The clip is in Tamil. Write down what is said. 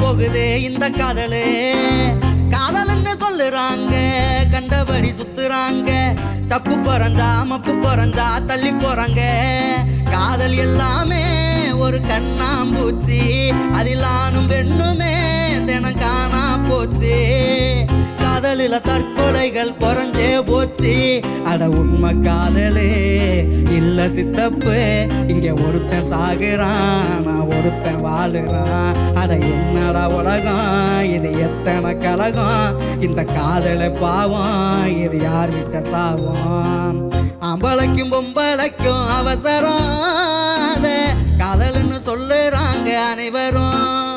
போகுதே இந்த காதலே. காதல்னு சொல்லுறாங்க, கண்டபடி சுத்துறாங்க. தப்பு குறைஞ்சா மப்பு குறைஞ்சா தள்ளி போறாங்க. காதல் எல்லாமே ஒரு கண்ணாம்பூச்சி, அதில் ஆணும் பெண்ணுமே தினம் காணா போச்சு. காதலில தற்கொலைகள் குறைஞ்சே போச்சு. அட உண்மை காதலே இல்ல சித்தப்பு, இங்க ஒருத்தன் சாகுறான், நான் ஒருத்தன் வாழுறான். அட என்னடா உலகம், இது எத்தனை கலகம். இந்த காதலை பாவம், இது யார் விட்ட சாவம். அம்பளைக்கும் பொம்பளைக்கும் அவசரம், காதல்னு சொல்லுறாங்க அனைவரும்.